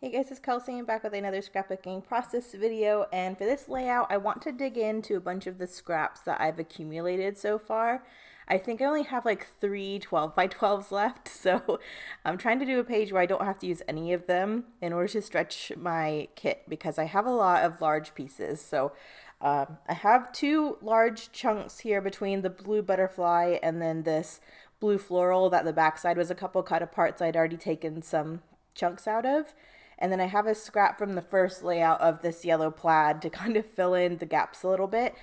Hey guys, it's Kelsey. I'm back with another scrapbooking process video, and for this layout I want to dig into a bunch of the scraps that I've accumulated so far. I think I only have like three 12 by 12s left, so I'm trying to do a page where I don't have to use any of them in order to stretch my kit because I have a lot of large pieces. So I have two large chunks here between the blue butterfly and then this blue floral that the backside was a couple cut aparts I'd already taken some chunks out of. And then I have a scrap from the first layout of this yellow plaid to kind of fill in the gaps a little bit.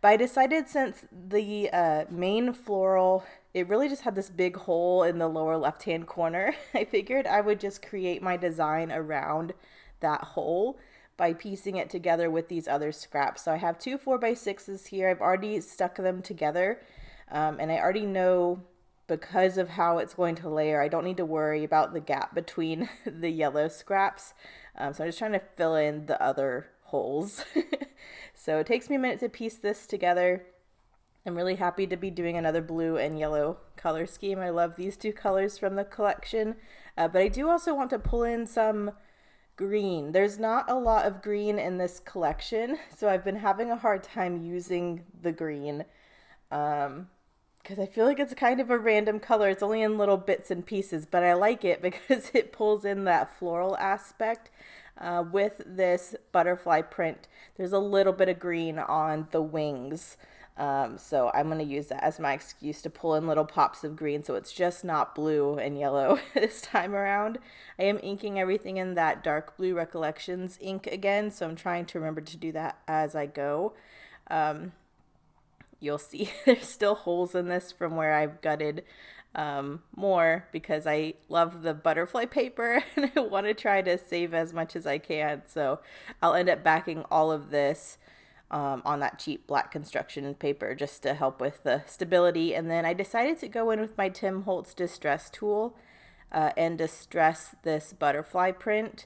But I decided since the main floral, it really just had this big hole in the lower left-hand corner, I figured I would just create my design around that hole by piecing it together with these other scraps. So I have two 4x6s here. I've already stuck them together, and I already know because of how it's going to layer, I don't need to worry about the gap between the yellow scraps. So I'm just trying to fill in the other holes. So it takes me a minute to piece this together. I'm really happy to be doing another blue and yellow color scheme. I love these two colors from the collection. But I do also want to pull in some green. There's not a lot of green in this collection, so I've been having a hard time using the green. Because I feel like it's kind of a random color. It's only in little bits and pieces, but I like it because it pulls in that floral aspect. With this butterfly print, there's a little bit of green on the wings. So I'm going to use that as my excuse to pull in little pops of green so it's just not blue and yellow this time around. I am inking everything in that dark blue Recollections ink again, so I'm trying to remember to do that as I go. You'll see there's still holes in this from where I've gutted more because I love the butterfly paper and I want to try to save as much as I can. So I'll end up backing all of this on that cheap black construction paper just to help with the stability. And then I decided to go in with my Tim Holtz Distress tool and distress this butterfly print.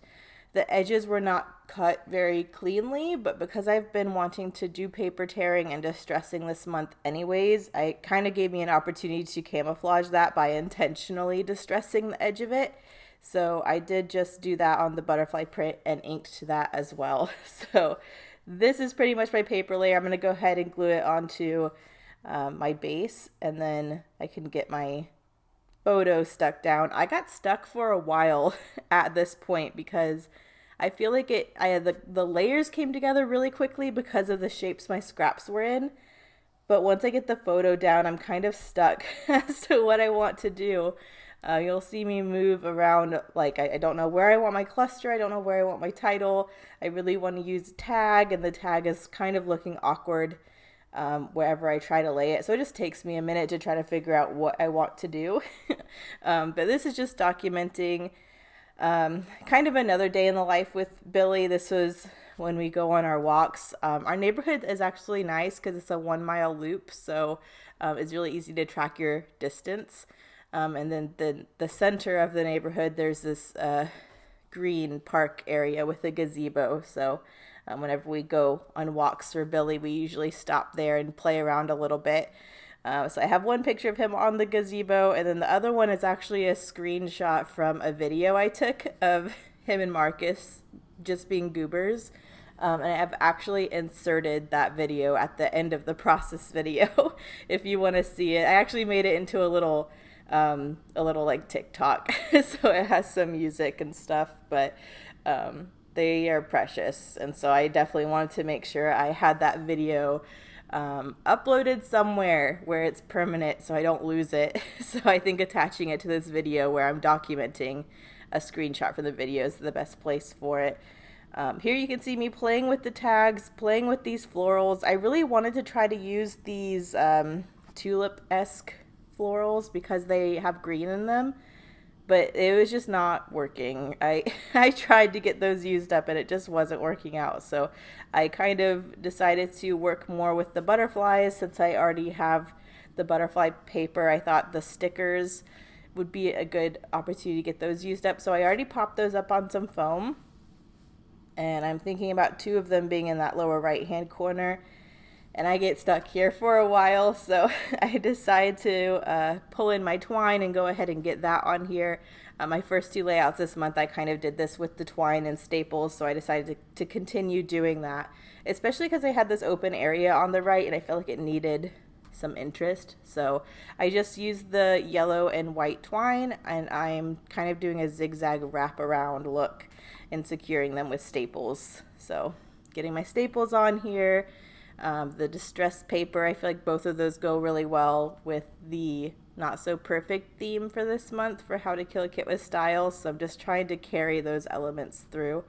The edges were not cut very cleanly, but because I've been wanting to do paper tearing and distressing this month anyways, it kind of gave me an opportunity to camouflage that by intentionally distressing the edge of it. So I did just do that on the butterfly print and inked to that as well. So this is pretty much my paper layer. I'm going to go ahead and glue it onto my base, and then I can get my photo stuck down. I got stuck for a while at this point because I feel like the layers came together really quickly because of the shapes my scraps were in. But once I get the photo down, I'm kind of stuck as to what I want to do. You'll see me move around, like I don't know where I want my cluster, I don't know where I want my title. I really want to use a tag, and the tag is kind of looking awkward wherever I try to lay it. So it just takes me a minute to try to figure out what I want to do. But this is just documenting kind of another day in the life with Billy. This was when we go on our walks. Our neighborhood is actually nice because it's a 1 mile loop, so it's really easy to track your distance. And then the center of the neighborhood, there's this green park area with a gazebo. So whenever we go on walks for Billy, we usually stop there and play around a little bit. So I have one picture of him on the gazebo, and then the other one is actually a screenshot from a video I took of him and Marcus just being goobers. And I have actually inserted that video at the end of the process video if you want to see it. I actually made it into a little like TikTok, so it has some music and stuff, but they are precious, and so I definitely wanted to make sure I had that video uploaded somewhere where it's permanent so I don't lose it. So I think attaching it to this video where I'm documenting a screenshot from the video is the best place for it. Here you can see me playing with the tags, playing with these florals. I really wanted to try to use these tulip-esque florals because they have green in them, but it was just not working. I tried to get those used up and it just wasn't working out. So I kind of decided to work more with the butterflies since I already have the butterfly paper. I thought the stickers would be a good opportunity to get those used up. So I already popped those up on some foam, and I'm thinking about two of them being in that lower right hand corner. And I get stuck here for a while, so I decide to pull in my twine and go ahead and get that on here. My first two layouts this month, I kind of did this with the twine and staples, so I decided to continue doing that, especially because I had this open area on the right and I felt like it needed some interest. So I just used the yellow and white twine, and I'm kind of doing a zigzag wraparound look and securing them with staples. So getting my staples on here. The distressed paper, I feel like both of those go really well with the not so perfect theme for this month for how to kill a kit with style. So I'm just trying to carry those elements through.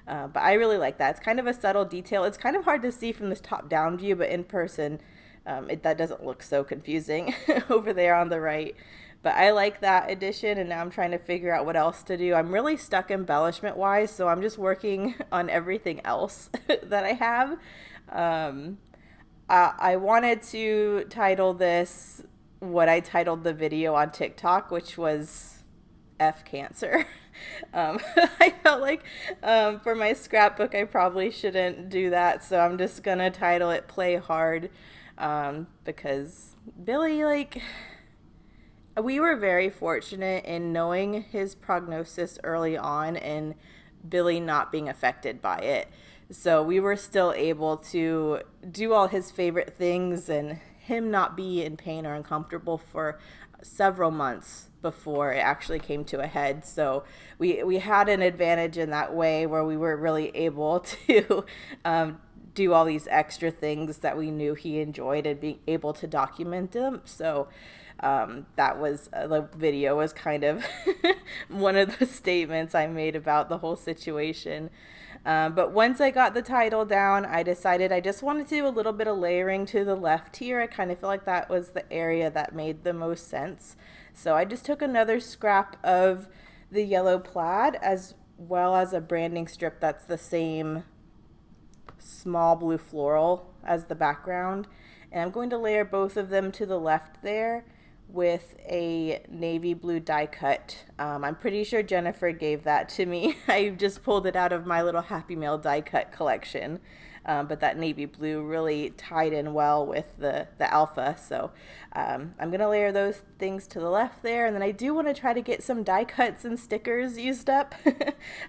But I really like that. It's kind of a subtle detail. It's kind of hard to see from this top down view, but in person, that doesn't look so confusing over there on the right. But I like that addition, and now I'm trying to figure out what else to do. I'm really stuck embellishment wise, so I'm just working on everything else that I have. I wanted to title this what I titled the video on TikTok, which was F Cancer. I felt like for my scrapbook I probably shouldn't do that, so I'm just gonna title it Play Hard, because Billy, like, we were very fortunate in knowing his prognosis early on and Billy not being affected by it. So we were still able to do all his favorite things and him not be in pain or uncomfortable for several months before it actually came to a head. So we had an advantage in that way where we were really able to do all these extra things that we knew he enjoyed and being able to document them. So that was, the video was kind of one of the statements I made about the whole situation. But once I got the title down, I decided I just wanted to do a little bit of layering to the left here. I kind of feel like that was the area that made the most sense. So I just took another scrap of the yellow plaid as well as a branding strip that's the same small blue floral as the background. And I'm going to layer both of them to the left there with a navy blue die cut. I'm pretty sure Jennifer gave that to me. I just pulled it out of my little Happy Mail die cut collection. But that navy blue really tied in well with the alpha. So I'm going to layer those things to the left there. And then I do want to try to get some die cuts and stickers used up.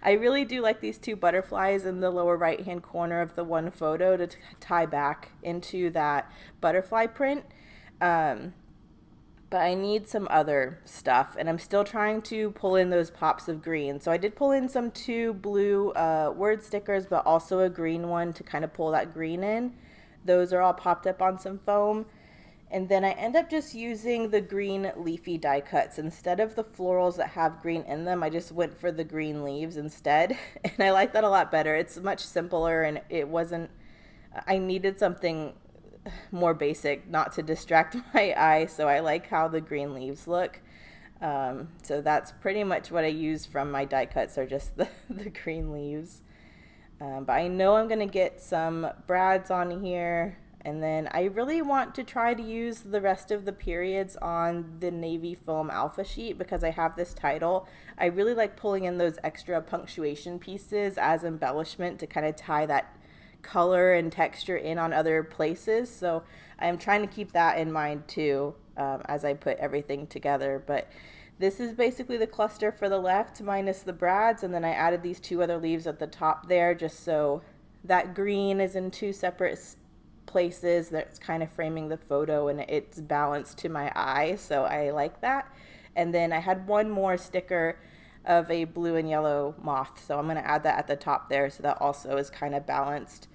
I really do like these two butterflies in the lower right hand corner of the one photo to tie back into that butterfly print. But I need some other stuff, and I'm still trying to pull in those pops of green. So I did pull in some 2 blue word stickers, but also a green one to kind of pull that green in. Those are all popped up on some foam. And then I end up just using the green leafy die cuts. Instead of the florals that have green in them, I just went for the green leaves instead. And I like that a lot better. It's much simpler, and it wasn't, I needed something more basic, not to distract my eye, so I like how the green leaves look. So that's pretty much what I use from my die cuts, are just the green leaves. But I know I'm gonna get some brads on here, and then I really want to try to use the rest of the periods on the navy foam alpha sheet because I have this title. I really like pulling in those extra punctuation pieces as embellishment to kind of tie that color and texture in on other places. So I'm trying to keep that in mind too, as I put everything together. But this is basically the cluster for the left minus the brads, and then I added these 2 other leaves at the top there just so that green is in 2 separate places. That's kind of framing the photo and it's balanced to my eye, so I like that. And then I had one more sticker of a blue and yellow moth, so I'm going to add that at the top there so that also is kind of balanced.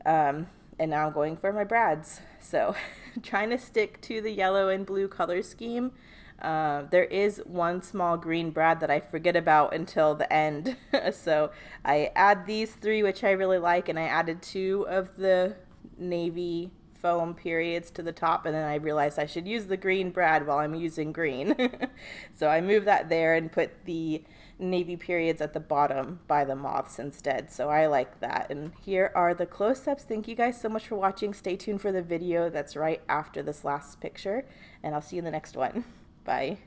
And now I'm going for my brads, so trying to stick to the yellow and blue color scheme. There is one small green brad that I forget about until the end. So I add these 3, which I really like, and I added 2 of the navy foam periods to the top, and then I realized I should use the green brad while I'm using green. So I moved that there and put the navy periods at the bottom by the moths instead. So I like that. And here are the close-ups. Thank you guys so much for watching. Stay tuned for the video that's right after this last picture, and I'll see you in the next one. Bye.